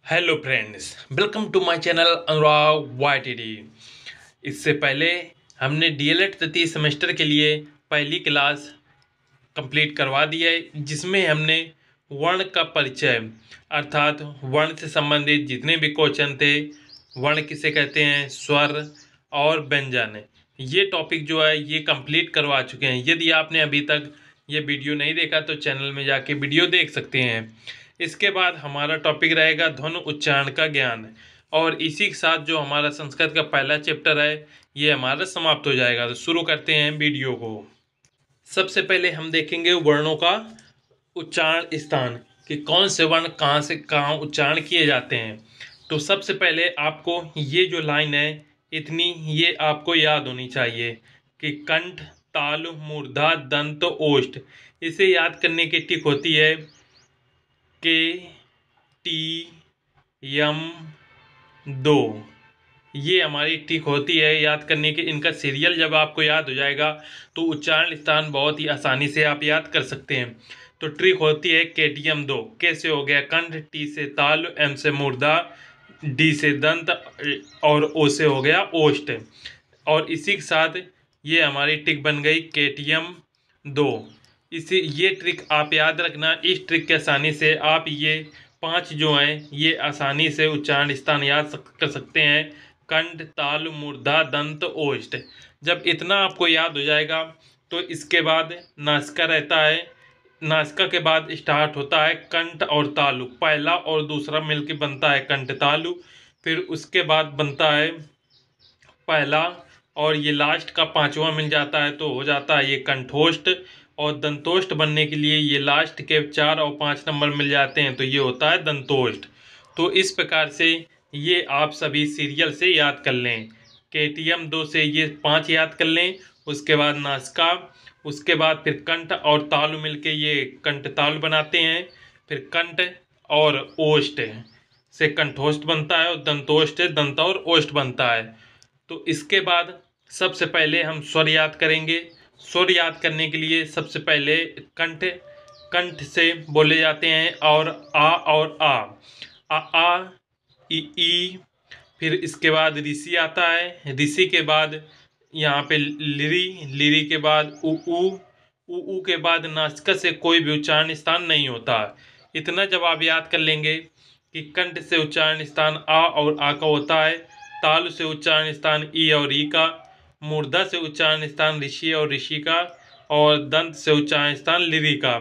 Hello friends, welcome to my channel Anurag YTD। इससे पहले हमने डीएलएड तृतीय सेमेस्टर के लिए पहली क्लास कंप्लीट करवा दी है, जिसमें हमने वर्ण का परिचय अर्थात वर्ण से संबंधित जितने भी क्वेश्चन थे, वर्ण किसे कहते हैं, स्वर और व्यंजन, ये टॉपिक जो है ये कंप्लीट करवा चुके हैं। यदि आपने अभी तक ये वीडियो नहीं देखा तो चैनल में जाके वीडियो देख सकते हैं। इसके बाद हमारा टॉपिक रहेगा ध्वनि उच्चारण का ज्ञान, और इसी के साथ जो हमारा संस्कृत का पहला चैप्टर है ये हमारा समाप्त हो जाएगा। तो शुरू करते हैं वीडियो को। सबसे पहले हम देखेंगे वर्णों का उच्चारण स्थान, कि कौन से वर्ण कहाँ से कहाँ उच्चारण किए जाते हैं। तो सबसे पहले आपको ये जो लाइन है इतनी ये आपको याद होनी चाहिए कि कंठ, तालु, मूर्धा, दंत, ओष्ठ। इसे याद करने की ट्रिक होती है के टी यम दो, ये हमारी ट्रिक होती है याद करने की। इनका सीरियल जब आपको याद हो जाएगा तो उच्चारण स्थान बहुत ही आसानी से आप याद कर सकते हैं। तो ट्रिक होती है KTM 2। कैसे हो गया कंठ, टी से ताल, एम से मूर्धा, डी से दंत और ओ से हो गया ओष्ठ। और इसी के साथ ये हमारी ट्रिक बन गई KTM 2। इसी ये ट्रिक आप याद रखना। इस ट्रिक के आसानी से आप ये 5 जो हैं ये आसानी से उच्चारण स्थान याद कर सकते हैं, कंठ, ताल, मूर्धा, दंत, ओष्ठ। जब इतना आपको याद हो जाएगा तो इसके बाद नासिका रहता है। नासिका के बाद स्टार्ट होता है कंठ और तालु, पहला और दूसरा मिलकर बनता है कंठ तालु। फिर उसके बाद बनता है पहला और ये लास्ट का पांचवा मिल जाता है तो हो जाता है ये कंठोष्ठ। और दंतोष्ठ बनने के लिए ये लास्ट के 4 और 5 नंबर मिल जाते हैं तो ये होता है दंतोष्ठ। तो इस प्रकार से ये आप सभी सीरियल से याद कर लें। KTM 2 से ये 5 याद कर लें, उसके बाद नासिका, उसके बाद फिर कंठ और तालु मिलके ये कंठ तालु बनाते हैं। फिर कंठ और ओष्ठ से कंठोष्ठ बनता है और दंतोष्ठ से दंत और ओष्ठ बनता है। तो इसके बाद सबसे पहले हम स्वर याद करेंगे। स्वर याद करने के लिए सबसे पहले कंठ कंठ से बोले जाते हैं और आ ई। फिर इसके बाद ऋषि आता है, ऋषि के बाद यहाँ पे लिरी के बाद ऊ के बाद नासिका से कोई भी उच्चारण स्थान नहीं होता। इतना जब आप याद कर लेंगे कि कंठ से उच्चारण स्थान आ और आ का होता है, तालु से उच्चारण स्थान ई और ई का, मूर्धा से उच्चारण स्थान ऋषि और ऋषि का, और दंत से उच्चारण स्थान लिरी का।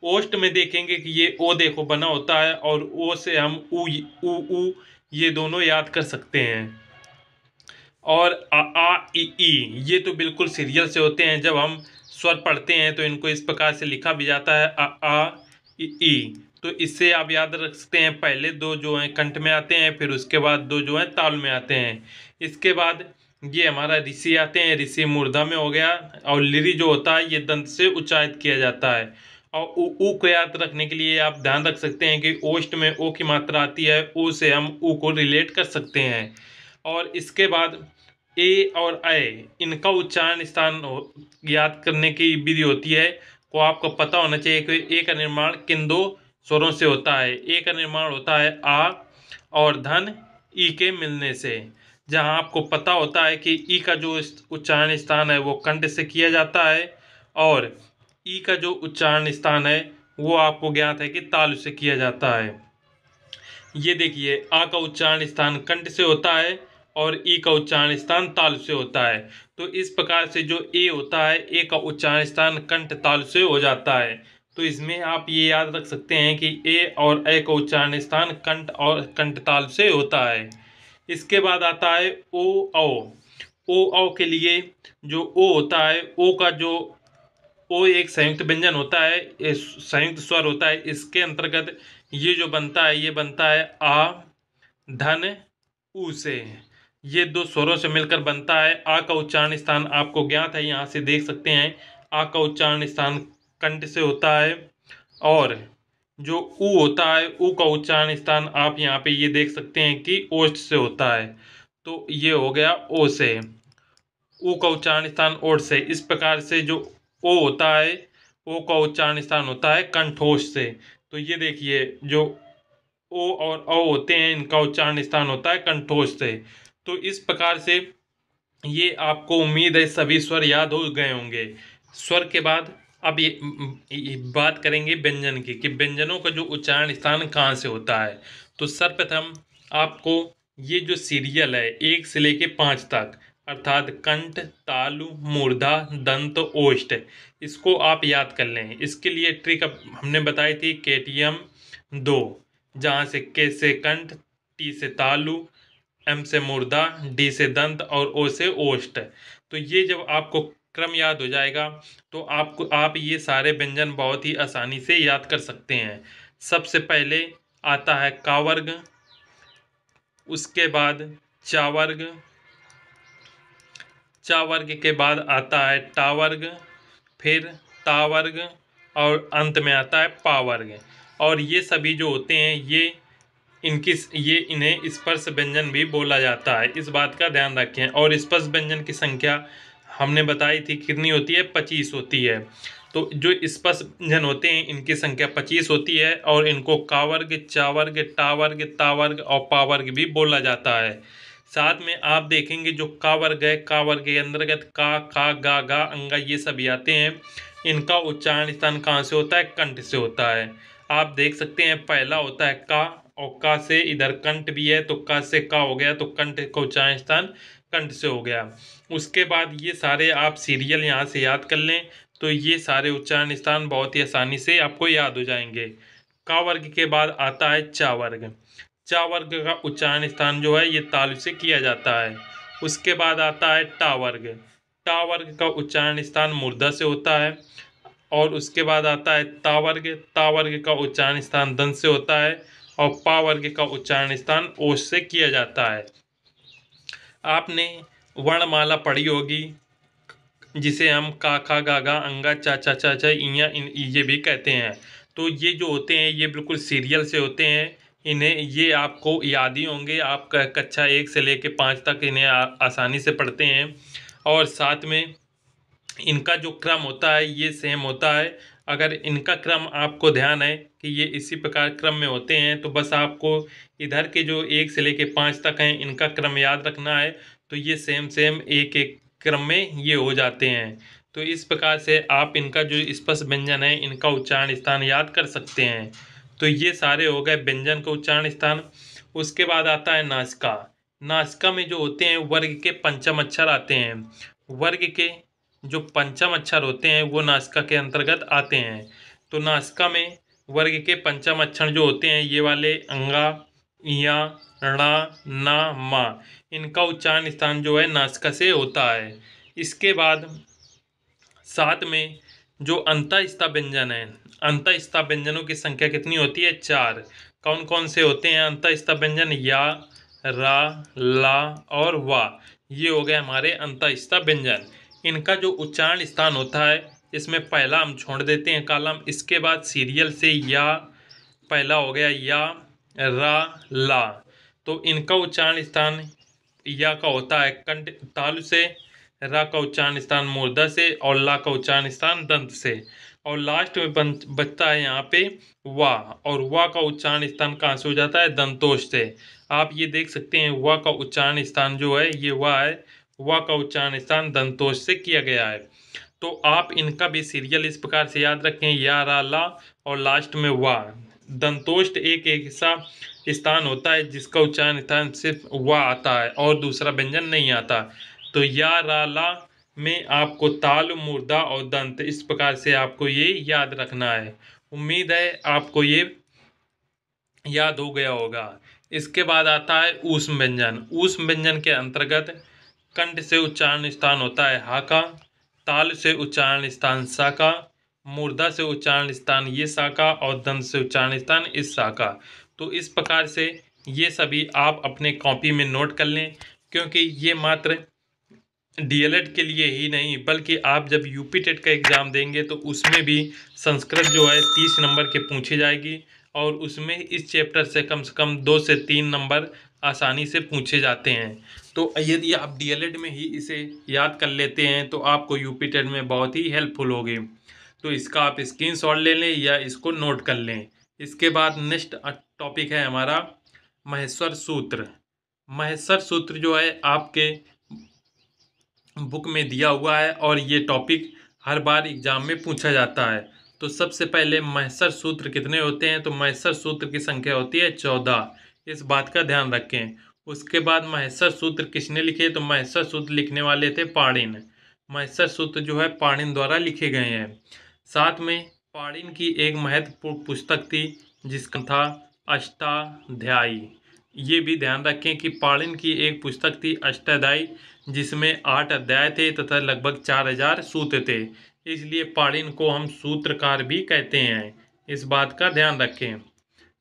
ओष्ठ में देखेंगे कि ये ओ देखो बना होता है और ओ से हम ऊ ये दोनों याद कर सकते हैं। और आ ई ये तो बिल्कुल सीरियल से होते हैं। जब हम स्वर पढ़ते हैं तो इनको इस प्रकार से लिखा भी जाता है आ ई। तो इससे आप याद रख सकते हैं पहले 2 जो हैं कंठ में आते हैं, फिर उसके बाद 2 जो हैं ताल में आते हैं। इसके बाद ये हमारा ऋषि आते हैं, ऋषि मूर्धा में हो गया, और लिरी जो होता है ये दंत से उच्चारित किया जाता है। और ऊ को याद रखने के लिए आप ध्यान रख सकते हैं कि ओष्ठ में ओ की मात्रा आती है, ओ से हम ऊ को रिलेट कर सकते हैं। और इसके बाद ए और ऐ इनका उच्चारण स्थान याद करने की विधि होती है। को आपको पता होना चाहिए कि ए का निर्माण किन 2 स्वरों से होता है। ए का निर्माण होता है आ और धन ई के मिलने से। जहां आपको पता होता है कि ई का जो उच्चारण स्थान है वो कंठ से किया जाता है, और ई का जो उच्चारण स्थान है वो आपको ज्ञात है कि तालु से किया जाता है। ये देखिए आ का उच्चारण स्थान कंठ से होता है और ई का उच्चारण स्थान तालु से होता है। तो इस प्रकार से जो ए होता है, ए का उच्चारण स्थान कंठ तालु से हो जाता है। तो इसमें आप ये याद रख सकते हैं कि ए और ए का उच्चारण स्थान कंठ और कंठ तालु से होता है। इसके बाद आता है ओ के लिए जो ओ होता है, ओ का जो ओ एक संयुक्त व्यंजन होता है, संयुक्त स्वर होता है। इसके अंतर्गत ये जो बनता है ये बनता है आ धन ऊ से। ये 2 स्वरों से मिलकर बनता है। आ का उच्चारण स्थान आपको ज्ञात है, यहाँ से देख सकते हैं। आ का उच्चारण स्थान कंठ से होता है, और जो ऊ होता है ऊ का उच्चारण स्थान आप यहाँ पे ये देख सकते हैं कि ओष्ठ से होता है। तो ये हो गया ओ से। ऊ का उच्चारण स्थान ओष्ठ से। इस प्रकार से जो ओ होता है, ओ का उच्चारण स्थान होता है कंठोष्ठ से। तो ये देखिए जो ओ और औ होते हैं, इनका उच्चारण स्थान होता है कंठोष्ठ से। तो इस प्रकार से ये आपको उम्मीद है सभी स्वर याद हो गए होंगे। स्वर के बाद अब ये बात करेंगे व्यंजन की, कि व्यंजनों का जो उच्चारण स्थान कहाँ से होता है। तो सर्वप्रथम आपको ये जो सीरियल है 1 से लेके 5 तक, अर्थात कंठ, तालु, मूर्धा, दंत, ओष्ठ, इसको आप याद कर लें। इसके लिए ट्रिक अब हमने बताई थी KTM 2, जहाँ से के से कंठ, टी से तालु, एम से मूर्धा, डी से दंत और ओ से ओष्ठ। तो ये जब आपको क्रम याद हो जाएगा तो आप ये सारे व्यंजन बहुत ही आसानी से याद कर सकते हैं। सबसे पहले आता है का वर्ग, उसके बाद चा वर्ग, चा वर्ग के बाद आता है टा वर्ग, फिर ता वर्ग और अंत में आता है पा वर्ग। और ये सभी जो होते हैं इन्हें स्पर्श व्यंजन भी बोला जाता है, इस बात का ध्यान रखें। और स्पर्श व्यंजन की संख्या हमने बताई थी कितनी होती है, 25 होती है। तो जो स्पर्श व्यंजन होते हैं इनकी संख्या 25 होती है, और इनको का वर्ग, चा वर्ग, टा वर्ग, ता वर्ग और पा वर्ग भी बोला जाता है। साथ में आप देखेंगे जो का वर्ग है, का वर्ग के अंतर्गत का, खा, गा, गा, अंगा ये सभी आते हैं। इनका उच्चारण स्थान कहाँ से होता है, कंठ से होता है। आप देख सकते हैं पहला होता है का, और का से इधर कंठ भी है, तो का से का हो गया, तो कंठ का उच्चारण स्थान कंठ से हो गया। उसके बाद ये सारे आप सीरियल यहाँ से याद कर लें, तो ये सारे उच्चारण स्थान बहुत ही आसानी से आपको याद हो जाएंगे। का वर्ग के बाद आता है चा वर्ग। चा वर्ग का उच्चारण स्थान जो है ये तालु से किया जाता है। उसके बाद आता है टा वर्ग। टा वर्ग का उच्चारण स्थान मूर्धा से होता है। और उसके बाद आता है ता वर्ग। ता वर्ग का उच्चारण स्थान दंत से होता है। और पा वर्ग का उच्चारण स्थान ओष्ठ से किया जाता है। आपने वर्णमाला पढ़ी होगी, जिसे हम का, खा, गा, गा, अंगा, चा, चा, चा, चा, इया, ये भी कहते हैं। तो ये जो होते हैं ये बिल्कुल सीरियल से होते हैं। इन्हें ये आपको याद ही होंगे, आप कक्षा 1 से लेके 5 तक इन्हें आसानी से पढ़ते हैं। और साथ में इनका जो क्रम होता है ये सेम होता है। अगर इनका क्रम आपको ध्यान है कि ये इसी प्रकार क्रम में होते हैं, तो बस आपको इधर के जो 1 से लेके 5 तक हैं इनका क्रम याद रखना है। तो ये सेम सेम एक एक क्रम में ये हो जाते हैं। तो इस प्रकार से आप इनका जो स्पर्श व्यंजन है इनका उच्चारण स्थान याद कर सकते हैं। तो ये सारे हो गए व्यंजन का उच्चारण स्थान। उसके बाद आता है नासिका। नासिका में जो होते हैं वर्ग के पंचम अक्षर आते हैं। वर्ग के जो पंचम अक्षर होते हैं वो नासिका के अंतर्गत आते हैं। तो नासिका में वर्ग के पंचम अक्षर जो होते हैं ये वाले अंगा, इया, णा, ना, मा, इनका उच्चारण स्थान जो है नासिका से होता है। इसके बाद साथ में जो अंतःस्था व्यंजन है, अंतःस्था व्यंजनों की संख्या कितनी होती है, 4। कौन कौन से होते हैं अंतःस्था व्यंजन, या, रा, ला और वा, ये हो गए हमारे अंतःस्था व्यंजन। इनका जो उच्चारण स्थान होता है इसमें पहला हम छोड़ देते हैं कॉलम। इसके बाद सीरियल से या, पहला हो गया या, रा, ला। तो इनका उच्चारण स्थान या का होता है कंठ तालु से, रा का उच्चारण स्थान मूर्धा से और ला का उच्चारण स्थान दंत से। और लास्ट में बचता है यहाँ पे वा, और वा का उच्चारण स्थान कहाँ से हो जाता है, दंतोष से। आप ये देख सकते हैं वा का उच्चारण स्थान जो है ये वा है, वा का उच्चारण स्थान दंतोष से किया गया है। तो आप इनका भी सीरियल इस प्रकार से याद रखें, या, रा, ला और लास्ट में वा। दंतोष्ट एक ऐसा स्थान होता है जिसका उच्चारण स्थान सिर्फ वा आता है और दूसरा व्यंजन नहीं आता। तो या, रा, ला में आपको ताल, मूर्धा और दंत, इस प्रकार से आपको ये याद रखना है। उम्मीद है आपको ये याद हो गया होगा। इसके बाद आता है ऊष्म व्यंजन। ऊष्म व्यंजन के अंतर्गत कंठ से उच्चारण स्थान होता है हा का, ताल से उच्चारण स्थान सा का, मूर्धा से उच्चारण स्थान ये सा का और दंत से उच्चारण स्थान इस सा का। तो इस प्रकार से ये सभी आप अपने कॉपी में नोट कर लें, क्योंकि ये मात्र डीएलएड के लिए ही नहीं बल्कि आप जब यूपी टेट का एग्ज़ाम देंगे तो उसमें भी संस्कृत जो है 30 नंबर के पूछी जाएगी, और उसमें इस चैप्टर से कम 2 से 3 नंबर आसानी से पूछे जाते हैं। तो यदि आप डीएलएड में ही इसे याद कर लेते हैं तो आपको यूपी टेट में बहुत ही हेल्पफुल होगी। तो इसका आप स्क्रीनशॉट ले लें या इसको नोट कर लें। इसके बाद नेक्स्ट टॉपिक है हमारा महेश्वर सूत्र। महेश्वर सूत्र जो है आपके बुक में दिया हुआ है और ये टॉपिक हर बार एग्जाम में पूछा जाता है। तो सबसे पहले महेश्वर सूत्र कितने होते हैं? तो महेश्वर सूत्र की संख्या होती है 14। इस बात का ध्यान रखें। उसके बाद महेश्वर सूत्र किसने लिखे? तो महेश्वर सूत्र लिखने वाले थे पाणिन। महेश्वर सूत्र जो है पाणिन द्वारा लिखे गए हैं। साथ में पाणिन की एक महत्वपूर्ण पुस्तक थी जिसका था अष्टाध्यायी। ये भी ध्यान रखें कि पाणिन की एक पुस्तक थी अष्टाध्यायी जिसमें 8 अध्याय थे तथा लगभग 4000 सूत्र थे। इसलिए पाणिन को हम सूत्रकार भी कहते हैं। इस बात का ध्यान रखें।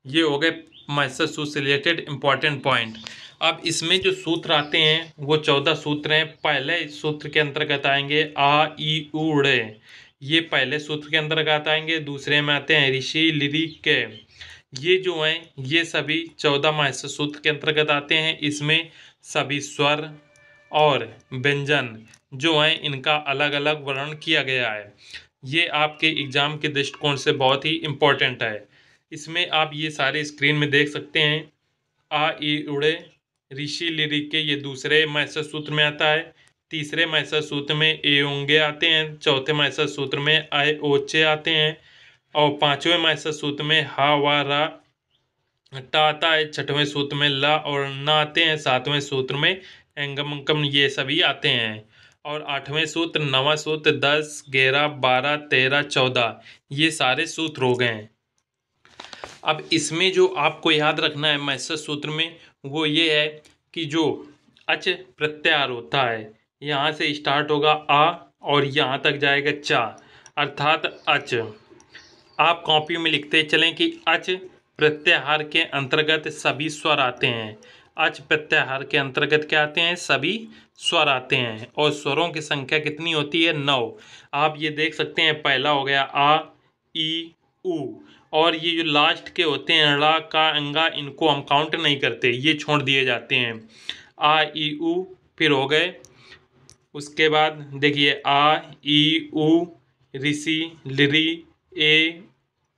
ये हो गए महेश्वर सूत्र से रिलेटेड इंपॉर्टेंट पॉइंट। अब इसमें जो सूत्र आते हैं वो 14 सूत्र हैं। पहले सूत्र के अंतर्गत आएंगे आ ई उ ड़े, ये पहले सूत्र के अंतर्गत आएंगे। दूसरे में आते हैं ऋषि लिरि के, ये जो हैं ये सभी 14 महेश्वर सूत्र के अंतर्गत आते हैं। इसमें सभी स्वर और व्यंजन जो हैं इनका अलग अलग वर्णन किया गया है। ये आपके एग्जाम के दृष्टिकोण से बहुत ही इम्पोर्टेंट है। इसमें आप ये सारे स्क्रीन में देख सकते हैं। आ ई उड़े, ऋषि लिरिके ये दूसरे महेश्वर सूत्र में आता है। तीसरे महेश्वर सूत्र में ए ओंगे आते हैं। चौथे महेश्वर सूत्र में आए ओचे आते हैं। और पांचवें महेश्वर सूत्र में हा वा रा टा आता है। छठवें सूत्र में ला और ना आते हैं। सातवें सूत्र में एंगम अंकम ये सभी आते हैं। और आठवें सूत्र, नवां सूत्र, 10, 11, 12, 13, 14 ये सारे सूत्र हो गए हैं। अब इसमें जो आपको याद रखना है महेश्वर सूत्र में वो ये है कि जो अच प्रत्याहार होता है यहाँ से स्टार्ट होगा आ और यहाँ तक जाएगा चा, अर्थात अच। आप कॉपी में लिखते चलें कि अच प्रत्याहार के अंतर्गत सभी स्वर आते हैं। अच प्रत्याहार के अंतर्गत क्या आते हैं? सभी स्वर आते हैं। और स्वरों की संख्या कितनी होती है? 9। आप ये देख सकते हैं पहला हो गया आ ई उ, और ये जो लास्ट के होते हैं ड़ा का अंगा इनको हम काउंट नहीं करते, ये छोड़ दिए जाते हैं। आ ई उ फिर हो गए। उसके बाद देखिए आ ई उ ऋषि लिरि ए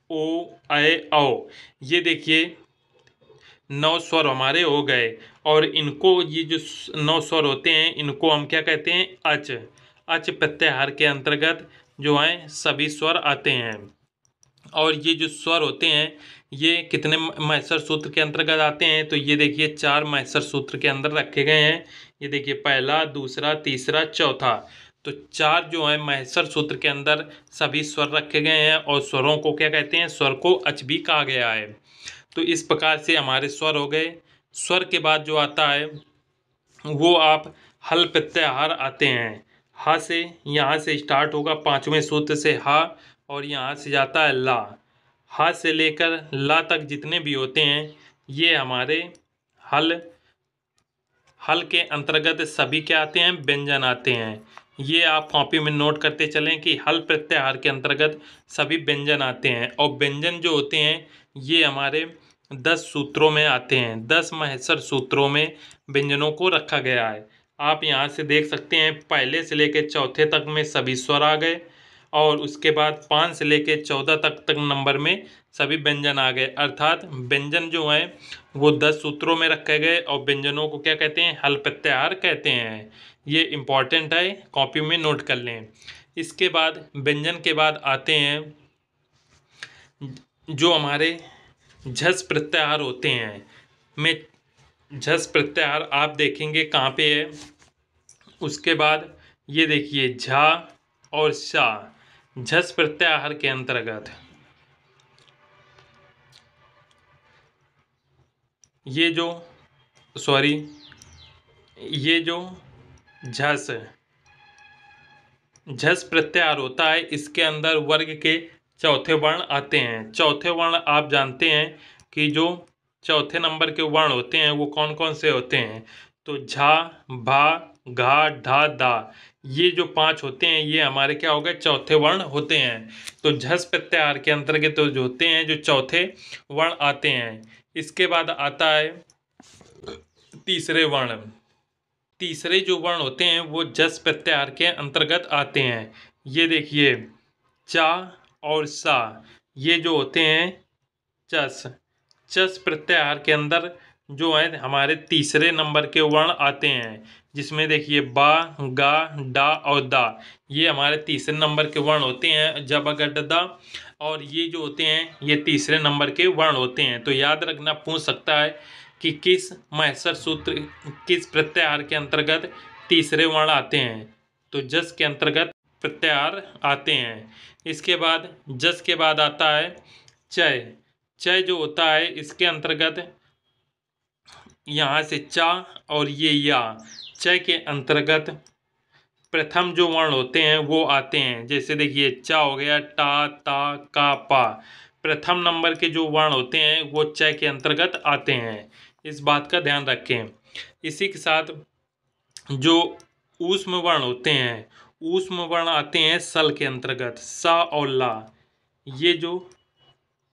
ओ ऐ औ, ये देखिए 9 स्वर हमारे हो गए। और इनको ये जो 9 स्वर होते हैं इनको हम क्या कहते हैं? अच। अच प्रत्याहार के अंतर्गत जो हैं सभी स्वर आते हैं। और ये जो स्वर होते हैं ये कितने महेश्वर सूत्र के अंतर्गत आते हैं? तो ये देखिए 4 महेश्वर सूत्र के अंदर रखे गए हैं। ये देखिए पहला, दूसरा, तीसरा, चौथा। तो 4 जो है महेश्वर सूत्र के अंदर सभी स्वर रखे गए हैं। और स्वरों को क्या कहते हैं? स्वर को अच भी कहा गया है। तो इस प्रकार से हमारे स्वर हो गए। स्वर के बाद जो आता है वो आप हल प्रत्याहार आते हैं। हा से यहाँ से स्टार्ट होगा 5वें सूत्र से हा, और यहाँ से जाता है ला। हा से लेकर ला तक जितने भी होते हैं ये हमारे हल के अंतर्गत सभी क्या आते हैं? व्यंजन आते हैं। ये आप कॉपी में नोट करते चलें कि हल प्रत्याहार के अंतर्गत सभी व्यंजन आते हैं। और व्यंजन जो होते हैं ये हमारे 10 सूत्रों में आते हैं। 10 महेश्वर सूत्रों में व्यंजनों को रखा गया है। आप यहाँ से देख सकते हैं पहले से लेकर चौथे तक में सभी स्वर आ गए। और उसके बाद 5 से लेकर 14 तक नंबर में सभी व्यंजन आ गए। अर्थात व्यंजन जो हैं वो 10 सूत्रों में रखे गए। और व्यंजनों को क्या कहते हैं? हल प्रत्याहार कहते हैं। ये इम्पॉर्टेंट है, कॉपी में नोट कर लें। इसके बाद व्यंजन के बाद आते हैं जो हमारे झस प्रत्याहार होते हैं। में झस प्रत्याहार आप देखेंगे कहाँ पे है। उसके बाद ये देखिए झा और शा, झस प्रत्याहार के अंतर्गत ये जो झस प्रत्याहार होता है इसके अंदर वर्ग के चौथे वर्ण आते हैं। चौथे वर्ण आप जानते हैं कि जो चौथे नंबर के वर्ण होते हैं वो कौन कौन से होते हैं? तो झा, भा, घा, ढा, दा, ये जो 5 होते हैं ये हमारे क्या हो गए? चौथे वर्ण होते हैं। तो झस प्रत्याहार के अंतर्गत तो जो होते हैं जो चौथे वर्ण आते हैं। इसके बाद आता है तीसरे वर्ण। तीसरे जो वर्ण होते हैं वो झस प्रत्याहार के अंतर्गत आते हैं। ये देखिए चा और सा, ये जो होते हैं चस। चस प्रत्याहार के अंदर जो है हमारे तीसरे नंबर के वर्ण आते हैं, जिसमें देखिए बा, गा, डा और दा, ये हमारे तीसरे नंबर के वर्ण होते हैं। जब अगर दा, और ये जो होते हैं ये तीसरे नंबर के वर्ण होते हैं। तो याद रखना पूछ सकता है कि किस महसर सूत्र, किस प्रत्याहार के अंतर्गत तीसरे वर्ण आते हैं। तो जस के अंतर्गत प्रत्याहार आते हैं। इसके बाद जस के बाद आता है चय। चय जो होता है इसके अंतर्गत यहाँ से चा और ये या, चय के अंतर्गत प्रथम जो वर्ण होते हैं वो आते हैं। जैसे देखिए चा हो गया, टा, ता, का, पा, प्रथम नंबर के जो वर्ण होते हैं वो चय के अंतर्गत आते हैं। इस बात का ध्यान रखें। इसी के साथ जो ऊष्म वर्ण होते हैं, ऊष्म वर्ण आते हैं सल के अंतर्गत, सा और ला। ये जो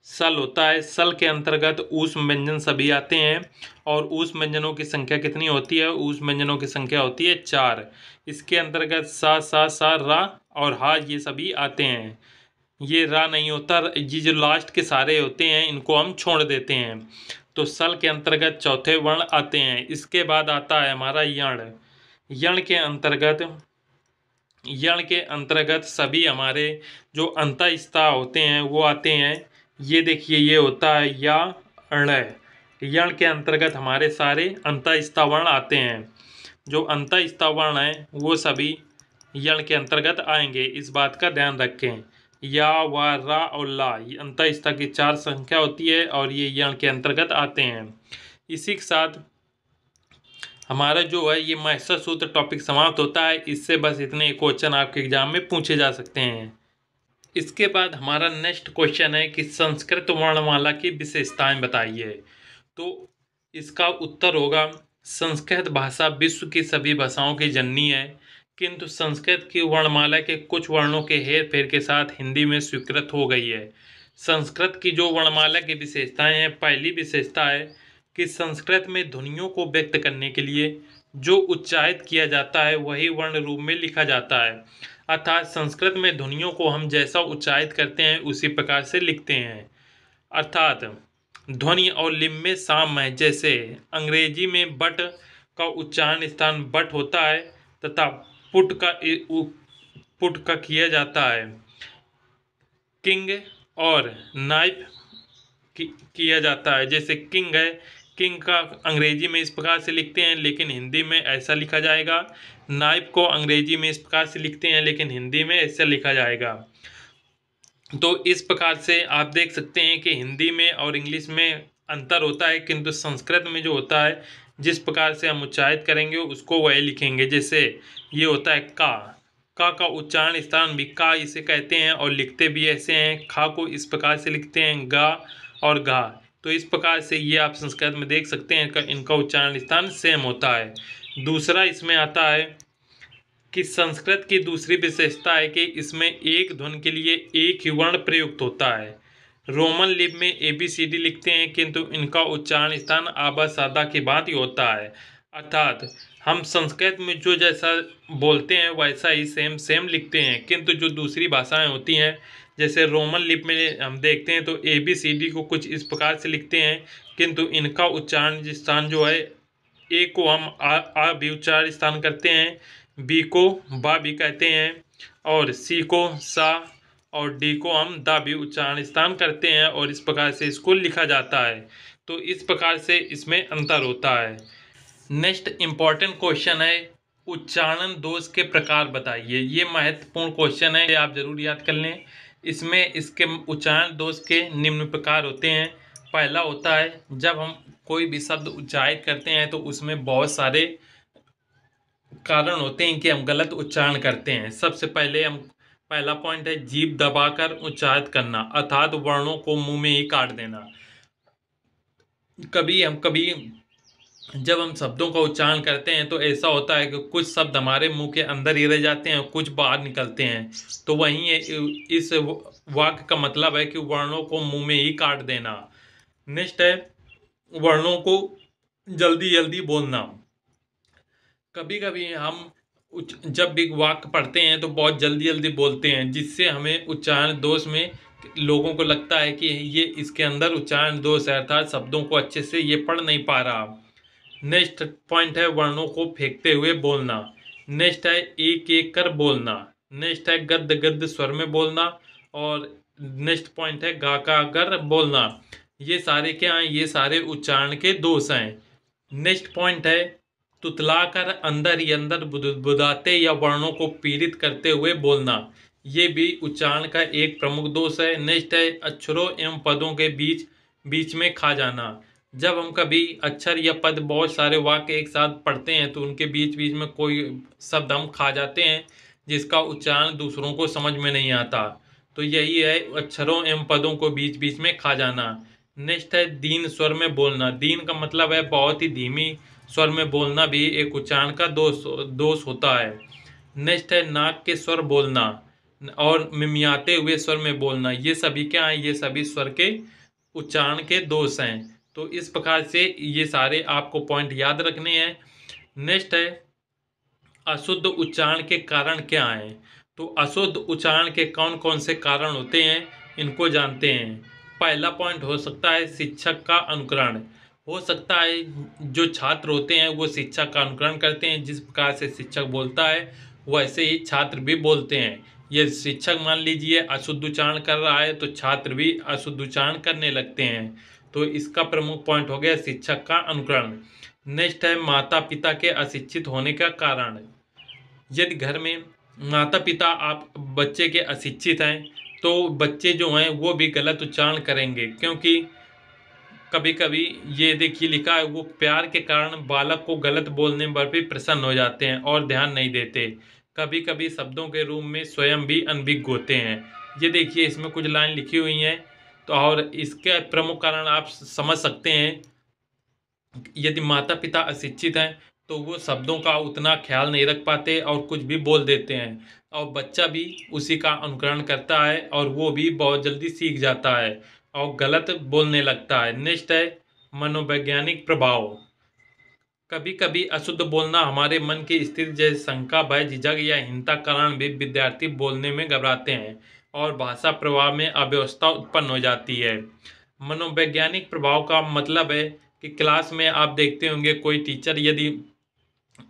सल होता है, सल के अंतर्गत ऊष्म व्यंजन सभी आते हैं। और ऊष्म व्यंजनों की संख्या कितनी होती है? ऊष्म व्यंजनों की संख्या होती है 4। इसके अंतर्गत सा, सा, सा, रा और हा ये सभी आते हैं। ये रा नहीं होता, ये जो लास्ट के सारे होते हैं इनको हम छोड़ देते हैं। तो सल के अंतर्गत चौथे वर्ण आते हैं। इसके बाद आता है हमारा यण। यण के अंतर्गत सभी हमारे जो अंतःस्था होते हैं वो आते हैं। ये देखिए ये होता है या, ण। यण के अंतर्गत हमारे सारे अंतःस्था वर्ण आते हैं। जो अंतःस्था वर्ण हैं वो सभी यण के अंतर्गत आएंगे। इस बात का ध्यान रखें। या, वा, रा और ला, ये अंतःस्था की 4 संख्या होती है और ये यण के अंतर्गत आते हैं। इसी के साथ हमारा जो है ये महसर सूत्र टॉपिक समाप्त होता है। इससे बस इतने क्वेश्चन आपके एग्जाम में पूछे जा सकते हैं। इसके बाद हमारा नेक्स्ट क्वेश्चन है कि संस्कृत वर्णमाला की विशेषताएं बताइए। तो इसका उत्तर होगा संस्कृत भाषा विश्व की सभी भाषाओं की जननी है, किंतु संस्कृत की वर्णमाला के कुछ वर्णों के हेर फेर के साथ हिंदी में स्वीकृत हो गई है। संस्कृत की जो वर्णमाला की विशेषताएं हैं, पहली विशेषता है कि संस्कृत में ध्वनियों को व्यक्त करने के लिए जो उच्चारित किया जाता है वही वर्ण रूप में लिखा जाता है। अर्थात संस्कृत में ध्वनियों को हम जैसा उच्चारित करते हैं उसी प्रकार से लिखते हैं। अर्थात ध्वनि और लिंग में साम्य है। जैसे अंग्रेजी में बट का उच्चारण स्थान बट होता है तथा पुट का किया जाता है। किंग और नाइफ किया जाता है। जैसे किंग है, किंग का अंग्रेजी में इस प्रकार से लिखते हैं लेकिन हिंदी में ऐसा लिखा जाएगा। नाइफ को अंग्रेजी में इस प्रकार से लिखते हैं लेकिन हिंदी में ऐसा लिखा जाएगा। तो इस प्रकार से आप देख सकते हैं कि हिंदी में और इंग्लिश में अंतर होता है, किंतु संस्कृत में जो होता है जिस प्रकार से हम उच्चारित करेंगे उसको वही लिखेंगे। जैसे ये होता है का उच्चारण स्थान भी का इसे कहते हैं और लिखते भी ऐसे हैं। खा को इस प्रकार से लिखते हैं गा और घा। तो इस प्रकार से ये आप संस्कृत में देख सकते हैं इनका उच्चारण स्थान सेम होता है। दूसरा इसमें आता है कि संस्कृत की दूसरी विशेषता है कि इसमें एक ध्वनि के लिए एक ही वर्ण प्रयुक्त होता है। रोमन लिपि में ABCD लिखते हैं किंतु इनका उच्चारण स्थान आबा सादा की भांति होता है। अर्थात हम संस्कृत में जो जैसा बोलते हैं वैसा ही सेम लिखते हैं, किंतु जो दूसरी भाषाएं होती हैं जैसे रोमन लिपि में हम देखते हैं तो ABCD को कुछ इस प्रकार से लिखते हैं, किंतु इनका उच्चारण स्थान जो है ए को हम आ भी उच्चारण स्थान करते हैं, बी को बा भी कहते हैं और सी को सा और डी को हम दा भी उच्चारण स्थान करते हैं और इस प्रकार से इसको लिखा जाता है। तो इस प्रकार से इसमें अंतर होता है। नेक्स्ट इम्पॉर्टेंट क्वेश्चन है उच्चारण दोष के प्रकार बताइए। ये महत्वपूर्ण क्वेश्चन है, आप जरूर याद कर लें। इसमें इसके उच्चारण दोष के निम्न प्रकार होते हैं। पहला होता है जब हम कोई भी शब्द उच्चारित करते हैं तो उसमें बहुत सारे कारण होते हैं कि हम गलत उच्चारण करते हैं। सबसे पहला पॉइंट है जीभ दबाकर उच्चारित करना, अर्थात वर्णों को मुंह में ही काट देना। कभी जब हम शब्दों का उच्चारण करते हैं तो ऐसा होता है कि कुछ शब्द हमारे मुंह के अंदर ही रह जाते हैं और कुछ बाहर निकलते हैं। तो वहीं इस वाक्य का मतलब है कि वर्णों को मुंह में ही काट देना। नेक्स्ट है वर्णों को जल्दी जल्दी बोलना। कभी कभी हम जब भी वाक्य पढ़ते हैं तो बहुत जल्दी जल्दी बोलते हैं जिससे हमें उच्चारण दोष में लोगों को लगता है कि ये इसके अंदर उच्चारण दोष है, अर्थात शब्दों को अच्छे से ये पढ़ नहीं पा रहा। नेक्स्ट पॉइंट है वर्णों को फेंकते हुए बोलना। नेक्स्ट है एक एक कर बोलना। नेक्स्ट है गद्य गद्य स्वर में बोलना। और नेक्स्ट पॉइंट है गा का कर बोलना। ये सारे क्या हैं? ये सारे उच्चारण के दोष हैं। नेक्स्ट पॉइंट है तुतलाकर अंदर ही अंदर बुदाते या वर्णों को पीड़ित करते हुए बोलना। ये भी उच्चारण का एक प्रमुख दोष है। नेक्स्ट है अक्षरों एवं पदों के बीच बीच में खा जाना। जब हम कभी अक्षर या पद बहुत सारे वाक्य एक साथ पढ़ते हैं तो उनके बीच बीच में कोई शब्द हम खा जाते हैं जिसका उच्चारण दूसरों को समझ में नहीं आता। तो यही है अक्षरों एवं पदों को बीच बीच में खा जाना। नेक्स्ट है दीन स्वर में बोलना। दीन का मतलब है बहुत ही धीमी स्वर में बोलना, भी एक उच्चारण का दोष होता है। नेक्स्ट है नाक के स्वर बोलना और मिमियाते हुए स्वर में बोलना। ये सभी क्या है? ये सभी स्वर के उच्चारण के दोष हैं। तो इस प्रकार से ये सारे आपको पॉइंट याद रखने हैं। नेक्स्ट है अशुद्ध उच्चारण के कारण क्या हैं। तो अशुद्ध उच्चारण के कौन कौन से कारण होते हैं इनको जानते हैं। पहला पॉइंट हो सकता है शिक्षक का अनुकरण। हो सकता है जो छात्र होते हैं वो शिक्षक का अनुकरण करते हैं, जिस प्रकार से शिक्षक बोलता है वैसे ही छात्र भी बोलते हैं। ये शिक्षक मान लीजिए अशुद्ध उच्चारण कर रहा है तो छात्र भी अशुद्ध उच्चारण करने लगते हैं। तो इसका प्रमुख पॉइंट हो गया शिक्षक का अनुकरण। नेक्स्ट है माता पिता के अशिक्षित होने का कारण। यदि घर में माता पिता आप बच्चे के अशिक्षित हैं तो बच्चे जो हैं वो भी गलत उच्चारण करेंगे, क्योंकि कभी कभी ये देखिए लिखा है वो प्यार के कारण बालक को गलत बोलने पर भी प्रसन्न हो जाते हैं और ध्यान नहीं देते। कभी कभी शब्दों के रूप में स्वयं भी अनभिज्ञ होते हैं। ये देखिए इसमें कुछ लाइन लिखी हुई हैं। तो और इसके प्रमुख कारण आप समझ सकते हैं। यदि माता पिता अशिक्षित हैं तो वो शब्दों का उतना ख्याल नहीं रख पाते और कुछ भी बोल देते हैं, और बच्चा भी उसी का अनुकरण करता है और वो भी बहुत जल्दी सीख जाता है और गलत बोलने लगता है। नेक्स्ट है मनोवैज्ञानिक प्रभाव। कभी कभी अशुद्ध बोलना हमारे मन की स्थिति जैसे शंका, भय, झिझक या हिंसा कारण भी विद्यार्थी बोलने में घबराते हैं और भाषा प्रवाह में अव्यवस्था उत्पन्न हो जाती है। मनोवैज्ञानिक प्रभाव का मतलब है कि क्लास में आप देखते होंगे कोई टीचर यदि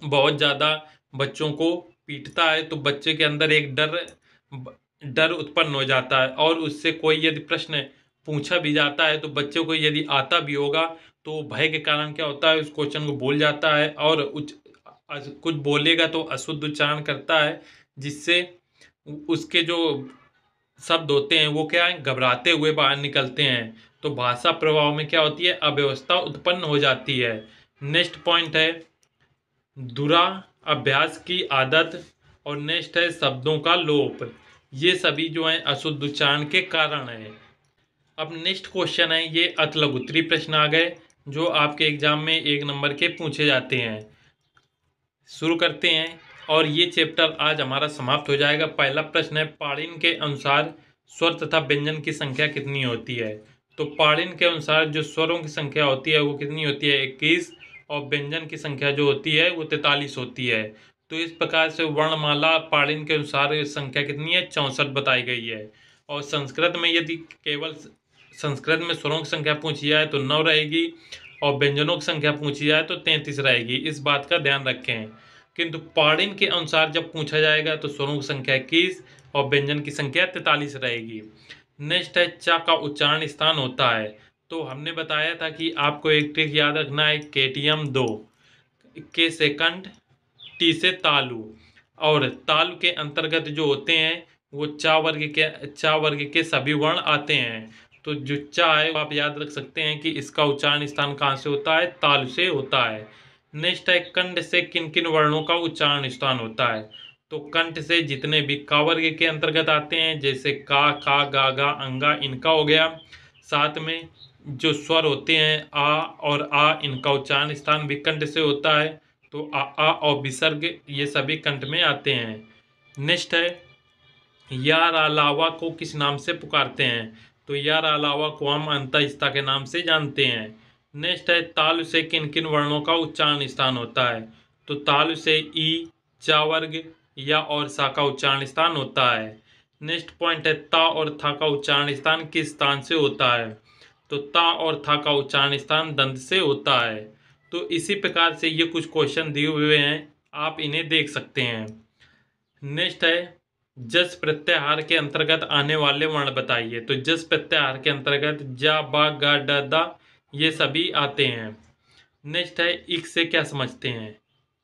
बहुत ज़्यादा बच्चों को पीटता है तो बच्चे के अंदर एक डर उत्पन्न हो जाता है, और उससे कोई यदि प्रश्न पूछा भी जाता है तो बच्चे को यदि आता भी होगा तो भय के कारण क्या होता है उस क्वेश्चन को बोल जाता है, और कुछ बोलेगा तो अशुद्ध उच्चारण करता है, जिससे उसके जो शब्द होते हैं वो क्या है घबराते हुए बाहर निकलते हैं। तो भाषा प्रभाव में क्या होती है अव्यवस्था उत्पन्न हो जाती है। नेक्स्ट पॉइंट है दुरा अभ्यास की आदत, और नेक्स्ट है शब्दों का लोप। ये सभी जो है अशुद्ध उच्चारण के कारण है। अब नेक्स्ट क्वेश्चन है, ये अतलघुत्री प्रश्न आ गए जो आपके एग्जाम में 1 नंबर के पूछे जाते हैं। शुरू करते हैं और ये चैप्टर आज हमारा समाप्त हो जाएगा। पहला प्रश्न है पाणिनि के अनुसार स्वर तथा व्यंजन की संख्या कितनी होती है। तो पाणिनि के अनुसार जो स्वरों की संख्या होती है वो कितनी होती है 21, और व्यंजन की संख्या जो होती है वो 43 होती है। तो इस प्रकार से वर्णमाला पाणिनि के अनुसार संख्या कितनी है 64 बताई गई है। और संस्कृत में यदि केवल संस्कृत में स्वरों की संख्या पूछी जाए तो 9 रहेगी, और व्यंजनों की संख्या पूछी जाए तो 33 रहेगी। इस बात का ध्यान रखें। किंतु पाणिनि के अनुसार जब पूछा जाएगा तो स्वरों की संख्या 21 और व्यंजन की संख्या 43 रहेगी। नेक्स्ट है चा का उच्चारण स्थान होता है। तो हमने बताया था कि आपको एक ट्रिक याद रखना है केटीएम 2 के सेकंड, टी से तालु, और तालु के अंतर्गत जो होते हैं वो चा वर्ग के सभी वर्ण आते हैं। तो जो चा है वो आप याद रख सकते हैं कि इसका उच्चारण स्थान कहाँ से होता है तालु से होता है। नेक्स्ट है कंठ से किन किन वर्णों का उच्चारण स्थान होता है। तो कंठ से जितने भी का वर्ग के अंतर्गत आते हैं जैसे का, खा, गा, गा, अंगा, इनका हो गया। साथ में जो स्वर होते हैं आ और आ, इनका उच्चारण स्थान भी कंठ से होता है। तो आ और विसर्ग ये सभी कंठ में आते हैं। नेक्स्ट है यार अलावा को किस नाम से पुकारते हैं। तो यार अलावा को हम अंतःस्था के नाम से जानते हैं। नेक्स्ट है तालु से किन किन वर्णों का उच्चारण स्थान होता है। तो तालु से ई, चा वर्ग, या और सा का उच्चारण स्थान होता है। नेक्स्ट पॉइंट है ता और था का उच्चारण स्थान किस स्थान से होता है? तो ता और था का उच्चारण स्थान दंत से होता है। तो इसी प्रकार से ये कुछ क्वेश्चन दिए हुए हैं, आप इन्हें देख सकते हैं। नेक्स्ट है जस प्रत्याहार के अंतर्गत आने वाले वर्ण बताइए। तो जस प्रत्याहार के अंतर्गत जा, बा, गा, ड, दा ये सभी आते हैं। नेक्स्ट है इक से क्या समझते हैं?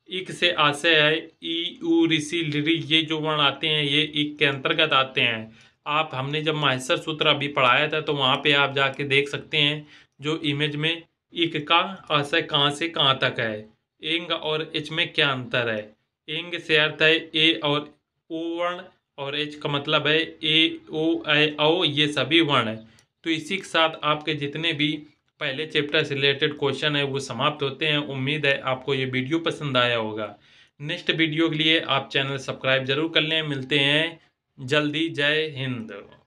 इक से आशय है ई, उ, ऋषि, लिरी ये जो वर्ण आते हैं ये इक के अंतर्गत आते हैं। आप हमने जब माहेश्वर सूत्र अभी पढ़ाया था तो वहाँ पे आप जाके देख सकते हैं जो इमेज में इक का आशय कहाँ से कहाँ तक है। एंग और एच में क्या अंतर है? एंग से अर्थ है ए और ओ वर्ण, और एच का मतलब है ए, ओ, ऐ, औ ये सभी वर्ण है। तो इसी के साथ आपके जितने भी पहले चैप्टर से रिलेटेड क्वेश्चन है वो समाप्त होते हैं। उम्मीद है आपको ये वीडियो पसंद आया होगा। नेक्स्ट वीडियो के लिए आप चैनल सब्सक्राइब जरूर कर लें। मिलते हैं जल्दी। जय हिंद।